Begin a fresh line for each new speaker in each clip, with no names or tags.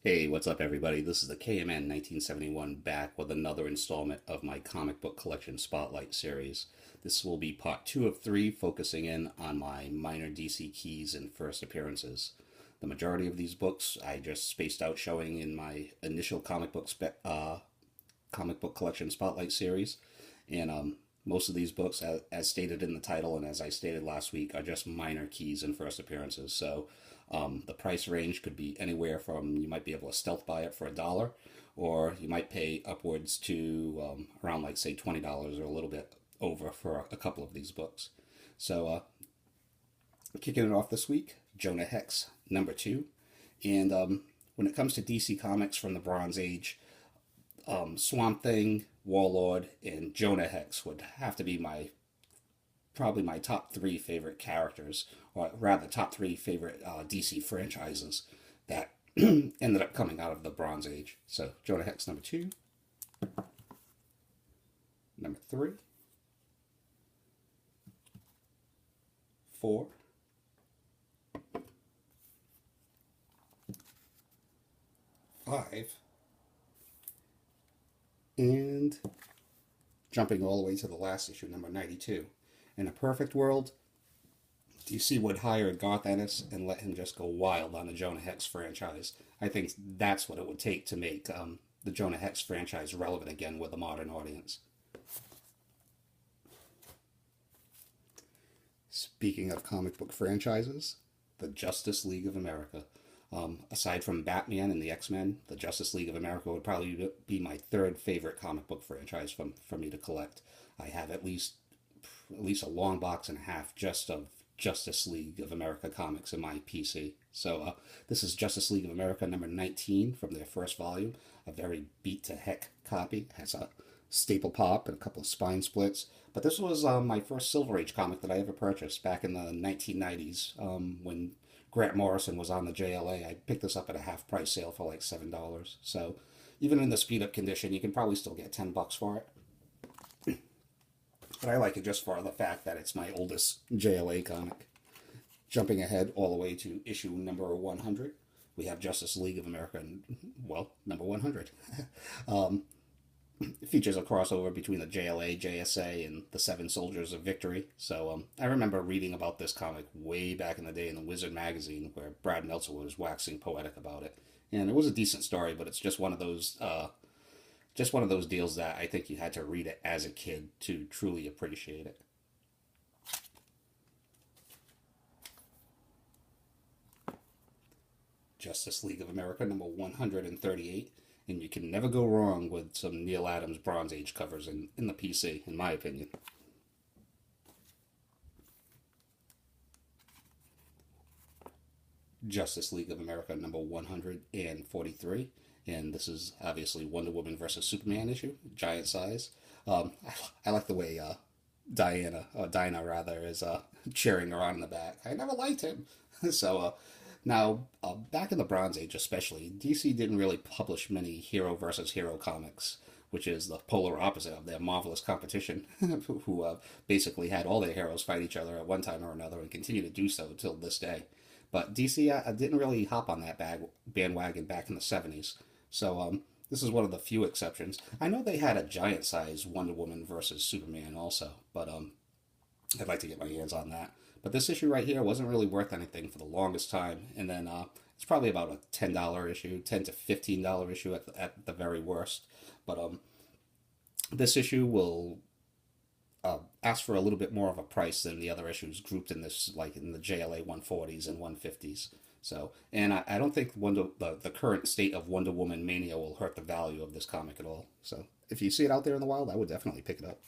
Hey, what's up, everybody? This is the KMN 1971 back with another installment of my comic book collection spotlight series. This will be part two of three, focusing in on my minor DC keys and first appearances. The majority of these books I just spaced out showing in my initial comic book collection spotlight series, and most of these books, as stated in the title and as I stated last week, are just minor keys and first appearances. So the price range could be anywhere from you might be able to stealth buy it for $1, or you might pay upwards to around like say $20 or a little bit over for a couple of these books. So kicking it off this week, Jonah Hex #2, and when it comes to DC Comics from the Bronze Age, Swamp Thing, Warlord, and Jonah Hex would have to be probably my top three favorite characters, or rather top three favorite DC franchises that ended up coming out of the Bronze Age. So Jonah Hex #2, #3, 4, 5, and jumping all the way to the last issue, #92. In a perfect world, DC would hire Garth Ennis and let him just go wild on the Jonah Hex franchise. I think that's what it would take to make the Jonah Hex franchise relevant again with a modern audience. Speaking of comic book franchises, the Justice League of America. Aside from Batman and the X-Men, the Justice League of America would probably be my third favorite comic book franchise for me to collect. I have at least a long box and a half just of Justice League of America comics in my PC. So this is Justice League of America #19 from their first volume, a very beat to heck copy. It has a staple pop and a couple of spine splits. But this was my first Silver Age comic that I ever purchased back in the 1990s when Grant Morrison was on the JLA. I picked this up at a half price sale for like $7. So even in the speed up condition, you can probably still get $10 for it. But I like it just for the fact that it's my oldest JLA comic. Jumping ahead all the way to issue #100, we have Justice League of America, well, #100. It features a crossover between the JLA, JSA, and the Seven Soldiers of Victory. So I remember reading about this comic way back in the day in the Wizard magazine, where Brad Meltzer was waxing poetic about it. And it was a decent story, but it's just one of those deals that I think you had to read it as a kid to truly appreciate it. Justice League of America #138, and you can never go wrong with some Neil Adams Bronze Age covers in the PC, in my opinion. Justice League of America #143, and this is obviously Wonder Woman versus Superman issue, giant size. I like the way Dinah rather, is cheering her on in the back. I never liked him. So now, back in the Bronze Age especially, DC didn't really publish many hero versus hero comics, which is the polar opposite of their marvelous competition, who basically had all their heroes fight each other at one time or another and continue to do so till this day. But DC didn't really hop on that bandwagon back in the 70s. So this is one of the few exceptions. I know they had a giant size Wonder Woman versus Superman also, but I'd like to get my hands on that. But this issue right here wasn't really worth anything for the longest time. And then it's probably about a $10 issue, $10 to $15 issue at the very worst. But this issue will ask for a little bit more of a price than the other issues grouped in this, like in the JLA 140s and 150s. So, and I don't think the current state of Wonder Woman mania will hurt the value of this comic at all. So, if you see it out there in the wild, I would definitely pick it up.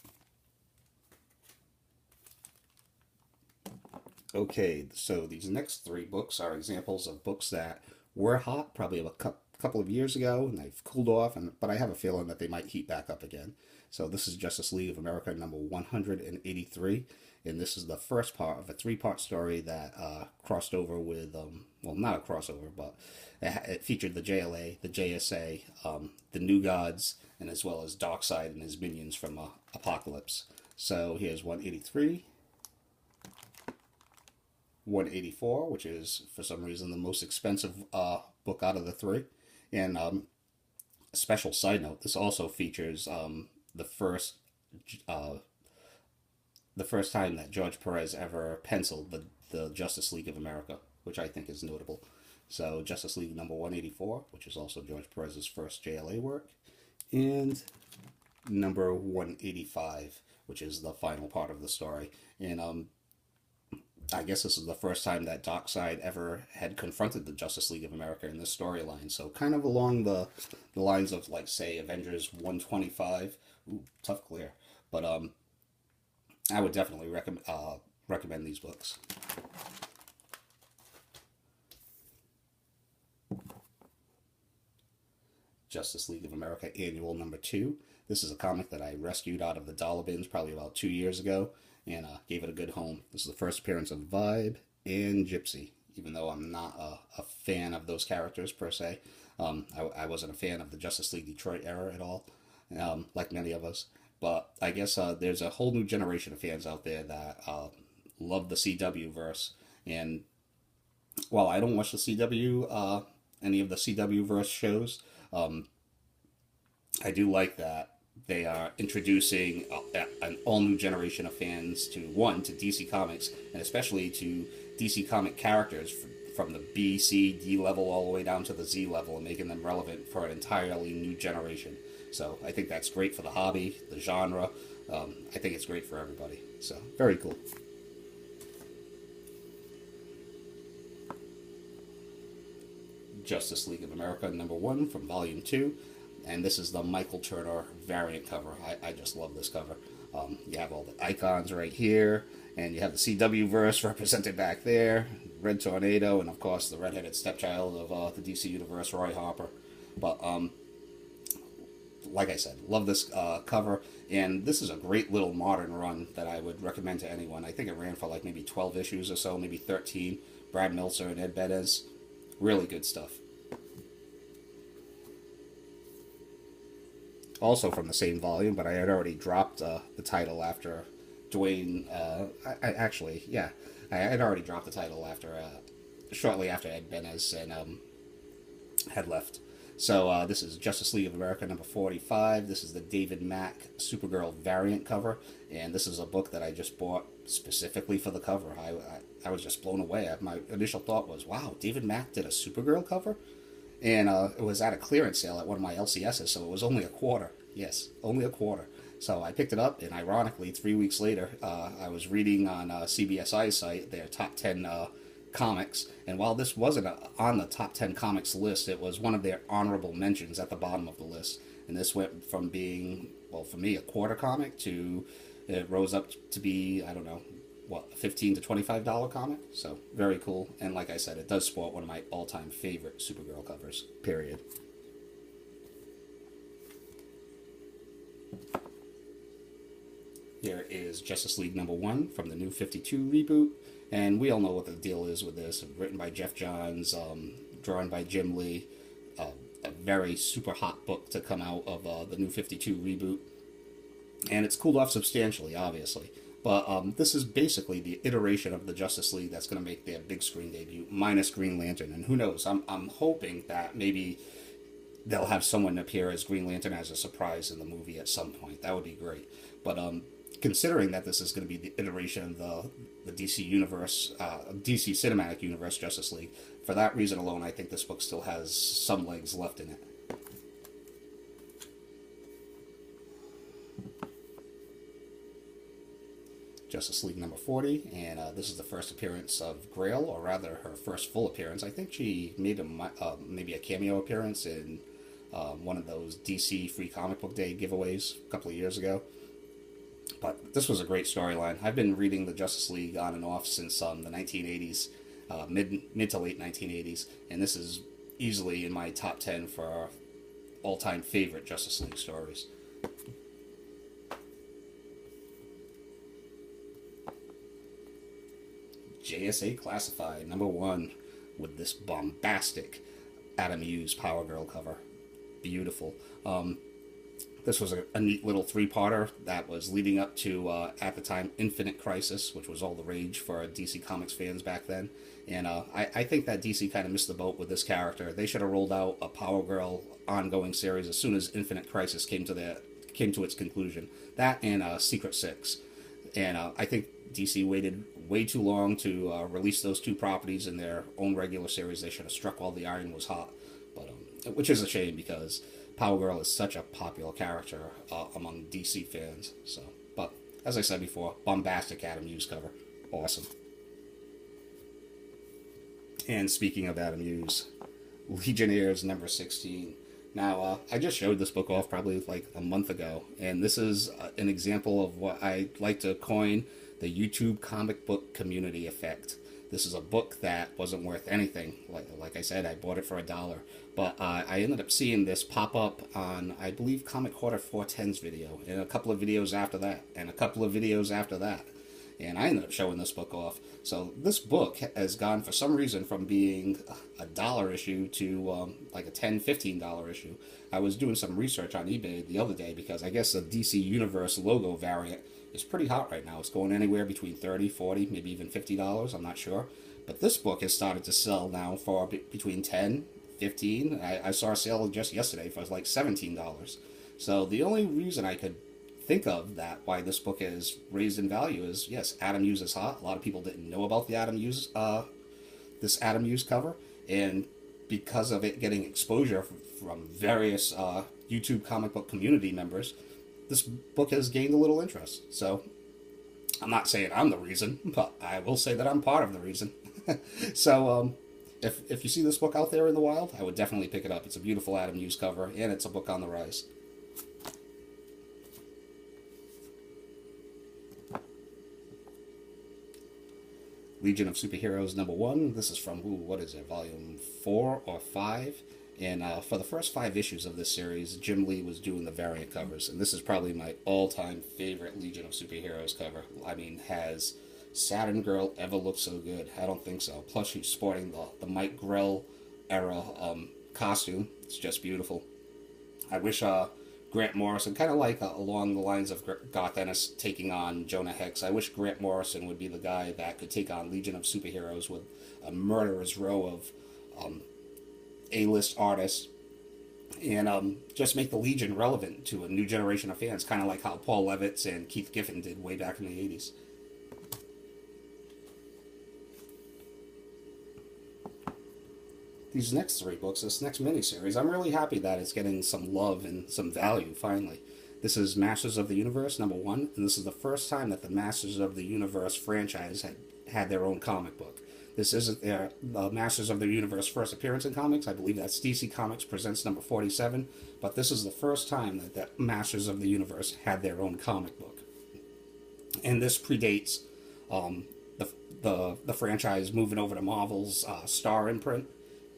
Okay, so these next three books are examples of books that were hot probably a couple of years ago, and they've cooled off, but I have a feeling that they might heat back up again. So this is Justice League of America #183, and this is the first part of a three-part story that crossed over with, well, not a crossover, but it featured the JLA, the JSA, the New Gods, and as well as Darkseid and his minions from Apocalypse. So here's 183. 184, which is for some reason the most expensive book out of the three, And a special side note: this also features the first uh, the first time that George Perez ever penciled the Justice League of America, which I think is notable. So Justice League number 184, which is also George Perez's first JLA work, and number 185, which is the final part of the story. And I guess this is the first time that Darkseid ever had confronted the Justice League of America in this storyline. So kind of along the lines of, like, say, Avengers 125. Ooh, tough clear. But I would definitely recommend these books. Justice League of America Annual number 2. This is a comic that I rescued out of the dollar bins probably about 2 years ago, and gave it a good home. This is the first appearance of Vibe and Gypsy, even though I'm not a fan of those characters per se. I wasn't a fan of the Justice League Detroit era at all, like many of us. But I guess there's a whole new generation of fans out there that love the CW verse. And while I don't watch the any of the CW verse shows, I do like that they are introducing an all new generation of fans to DC Comics, and especially to DC comic characters from the B, C, D level all the way down to the Z level, and making them relevant for an entirely new generation. So I think that's great for the hobby, the genre. I think it's great for everybody. So very cool. Justice League of America number 1 from volume 2. And this is the Michael Turner variant cover. I just love this cover. You have all the icons right here, and you have the CW verse represented back there, Red Tornado, and of course the redheaded stepchild of the DC Universe, Roy Harper. But like I said, love this cover, and this is a great little modern run that I would recommend to anyone. I think it ran for like maybe 12 issues or so, maybe 13. Brad Meltzer and Ed Bettis. Really good stuff. Also from the same volume, but I had already dropped the title after Dwayne. I had already dropped the title after shortly after Ed Benes and had left. So this is Justice League of America number 45. This is the David Mack Supergirl variant cover, and this is a book that I just bought specifically for the cover. I was just blown away. My initial thought was, wow, David Mack did a Supergirl cover? And it was at a clearance sale at one of my LCSs, so it was only a quarter. Yes, only a quarter. So I picked it up, and ironically, 3 weeks later, I was reading on CBSI's site their top 10 comics, and while this wasn't on the top 10 comics list, it was one of their honorable mentions at the bottom of the list. And this went from being, well, for me, a quarter comic to it rose up to be, I don't know, what, a $15 to $25 comic. So very cool. And like I said, it does sport one of my all-time favorite Supergirl covers, period. Here is Justice League number 1 from the New 52 reboot. And we all know what the deal is with this. Written by Jeff Johns, drawn by Jim Lee. A very super hot book to come out of the New 52 reboot. And it's cooled off substantially, obviously. But this is basically the iteration of the Justice League that's going to make their big screen debut, minus Green Lantern. And who knows, I'm hoping that maybe they'll have someone appear as Green Lantern as a surprise in the movie at some point. That would be great. But considering that this is going to be the iteration of the DC Universe, DC Cinematic Universe Justice League, for that reason alone, I think this book still has some legs left in it. Justice League number 40, and this is the first appearance of Grail, or rather her first full appearance. I think she made maybe a cameo appearance in one of those DC Free Comic Book Day giveaways a couple of years ago. But this was a great storyline. I've been reading the Justice League on and off since the 1980s, mid to late 1980s, and this is easily in my top 10 for all-time favorite Justice League stories. JSA Classified number 1 with this bombastic Adam Hughes Power Girl cover. Beautiful. This was a neat little three-parter that was leading up to, at the time, Infinite Crisis, which was all the rage for DC Comics fans back then. And I think that DC kind of missed the boat with this character. They should have rolled out a Power Girl ongoing series as soon as Infinite Crisis came to its conclusion. That and Secret Six. And I think DC waited way too long to release those two properties in their own regular series. They should have struck while the iron was hot, but which is a shame because Power Girl is such a popular character among DC fans. So, but as I said before, bombastic Adam Hughes cover, awesome. And speaking of Adam Hughes, Legionnaires number 16. Now, I just showed this book off probably like a month ago, and this is an example of what I like to coin the YouTube comic book community effect. This is a book that wasn't worth anything. Like I said, I bought it for $1, but I ended up seeing this pop up on, I believe, Comic Quarter 410's video, and a couple of videos after that, and a couple of videos after that. And I ended up showing this book off. So this book has gone, for some reason, from being $1 issue to like a $10, $15 issue. I was doing some research on eBay the other day because I guess the DC Universe logo variant is pretty hot right now. It's going anywhere between $30, $40, maybe even $50. I'm not sure. But this book has started to sell now for between $10, $15. I saw a sale just yesterday for like $17. So the only reason I could think of that why this book is raised in value is, yes, Adam Hughes is hot. A lot of people didn't know about the Adam Hughes this Adam Hughes cover, and because of it getting exposure from various YouTube comic book community members, this book has gained a little interest. So I'm not saying I'm the reason, but I will say that I'm part of the reason. So if you see this book out there in the wild, I would definitely pick it up. It's a beautiful Adam Hughes cover, and it's a book on the rise. Legion of Superheroes number 1. This is from, what is it, volume 4 or 5? And for the first 5 issues of this series, Jim Lee was doing the variant covers. And this is probably my all-time favorite Legion of Superheroes cover. I mean, has Saturn Girl ever looked so good? I don't think so. Plus, she's sporting the Mike Grell era costume. It's just beautiful. I wish Grant Morrison, kind of like along the lines of Garth Ennis taking on Jonah Hex, I wish Grant Morrison would be the guy that could take on Legion of Superheroes with a murderer's row of A-list artists and just make the Legion relevant to a new generation of fans, kind of like how Paul Levitz and Keith Giffen did way back in the 80s. These next 3 books, this next miniseries, I'm really happy that it's getting some love and some value, finally. This is Masters of the Universe, number 1, and this is the first time that the Masters of the Universe franchise had their own comic book. This isn't their Masters of the Universe first appearance in comics. I believe that's DC Comics Presents number 47, but this is the first time that the Masters of the Universe had their own comic book. And this predates the franchise moving over to Marvel's Star imprint.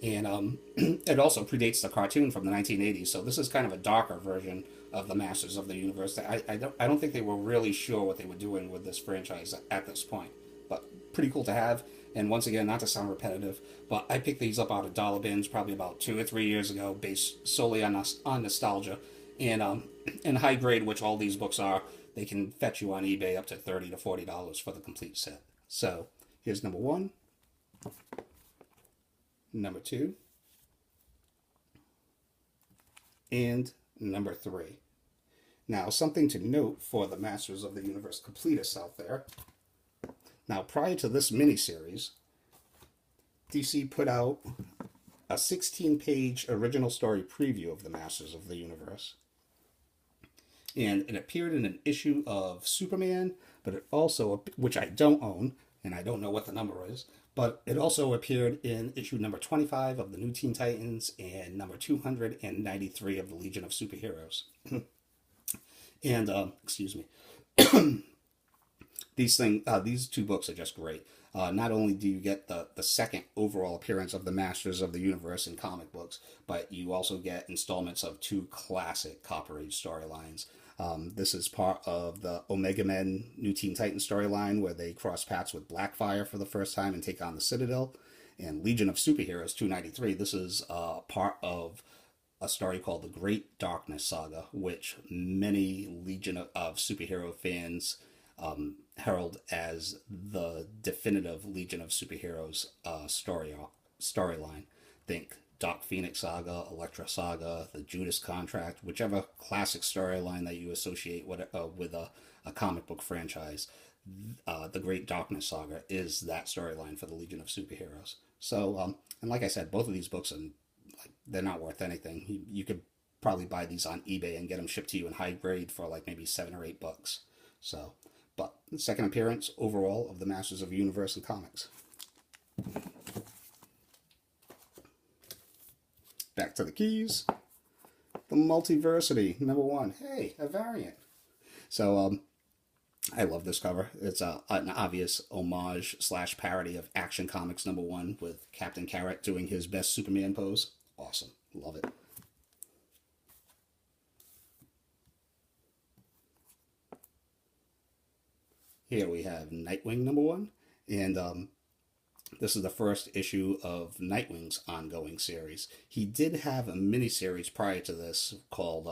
And it also predates the cartoon from the 1980s, so this is kind of a darker version of the Masters of the Universe. I don't think they were really sure what they were doing with this franchise at this point, but pretty cool to have. And once again, not to sound repetitive, but I picked these up out of dollar bins probably about 2 or 3 years ago, based solely on nostalgia. And in high grade, which all these books are, they can fetch you on eBay up to $30 to $40 for the complete set. So here's number 1. Number 2, and number 3. Now, something to note for the Masters of the Universe completists out there. Now, prior to this miniseries, DC put out a 16-page original story preview of the Masters of the Universe. And it appeared in an issue of Superman, but it also, which I don't own, and I don't know what the number is, but it also appeared in issue number 25 of the New Teen Titans and number 293 of the Legion of Superheroes. And, excuse me. These 2 books are just great. Not only do you get the second overall appearance of the Masters of the Universe in comic books, but you also get installments of 2 classic Copper Age storylines. This is part of the Omega Men New Teen Titans storyline where they cross paths with Blackfire for the first time and take on the Citadel. And Legion of Superheroes 293, this is part of a story called The Great Darkness Saga, which many Legion of superhero fans herald as the definitive Legion of Superheroes storyline. Think Doc Phoenix Saga, Elektra Saga, the Judas Contract, whichever classic storyline that you associate with a comic book franchise. The Great Darkness Saga is that storyline for the Legion of Superheroes. So, and like I said, both of these books are like they're not worth anything. You could probably buy these on eBay and get them shipped to you in high grade for like maybe $7 or $8. So, but second appearance overall of the Masters of the Universe in comics. Back to the keys. The Multiversity #1. Hey, a variant. So, I love this cover. It's an obvious homage / parody of Action Comics #1 with Captain Carrot doing his best Superman pose. Awesome. Love it. Here we have Nightwing #1. And this is the first issue of Nightwing's ongoing series. He did have a miniseries prior to this called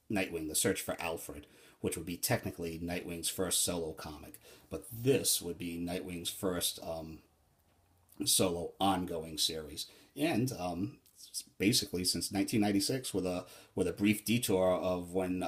Nightwing, The Search for Alfred, which would be technically Nightwing's first solo comic. But this would be Nightwing's first solo ongoing series. And basically since 1996, with a brief detour of when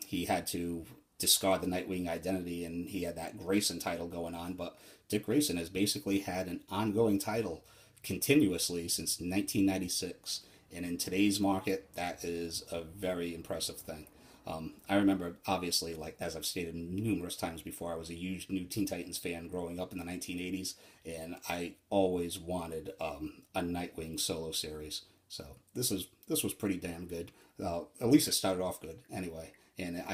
he had to discard the Nightwing identity and he had that Grayson title going on. But Dick Grayson has basically had an ongoing title continuously since 1996. And in today's market, that is a very impressive thing. I remember, obviously, like as I've stated numerous times before, I was a huge New Teen Titans fan growing up in the 1980s, and I always wanted a Nightwing solo series. So this was pretty damn good. At least it started off good, anyway. And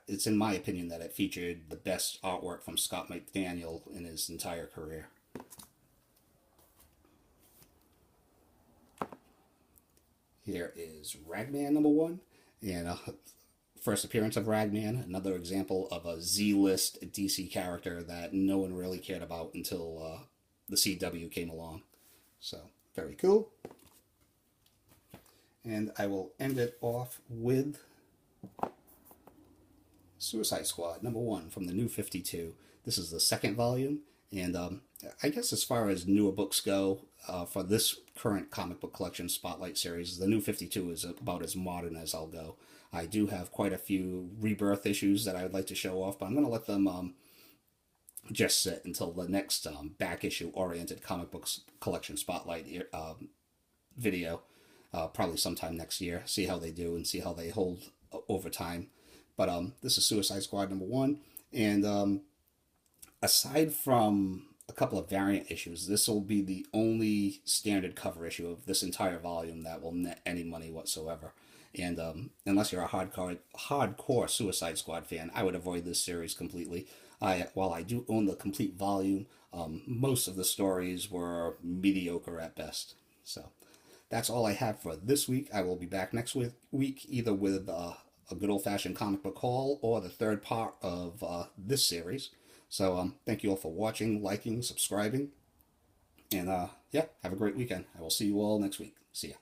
it's in my opinion that it featured the best artwork from Scott McDaniel in his entire career. Here is Ragman #1, and first appearance of Ragman, another example of a Z-list DC character that no one really cared about until the CW came along. So, very cool. And I will end it off with Suicide Squad #1 from the New 52. This is the second volume, and I guess as far as newer books go, for this current comic book collection Spotlight series, the New 52 is about as modern as I'll go. I do have quite a few rebirth issues that I would like to show off, but I'm going to let them just sit until the next back issue oriented comic books collection Spotlight video, probably sometime next year. See how they do and see how they hold over time. But this is Suicide Squad #1, and aside from a couple of variant issues, this will be the only standard cover issue of this entire volume that will net any money whatsoever. And unless you're a hardcore Suicide Squad fan, I would avoid this series completely. While I do own the complete volume, most of the stories were mediocre at best. So that's all I have for this week. I will be back next week either with a good old-fashioned comic book haul or the third part of this series. So thank you all for watching, liking, subscribing, and yeah, have a great weekend. I will see you all next week. See ya.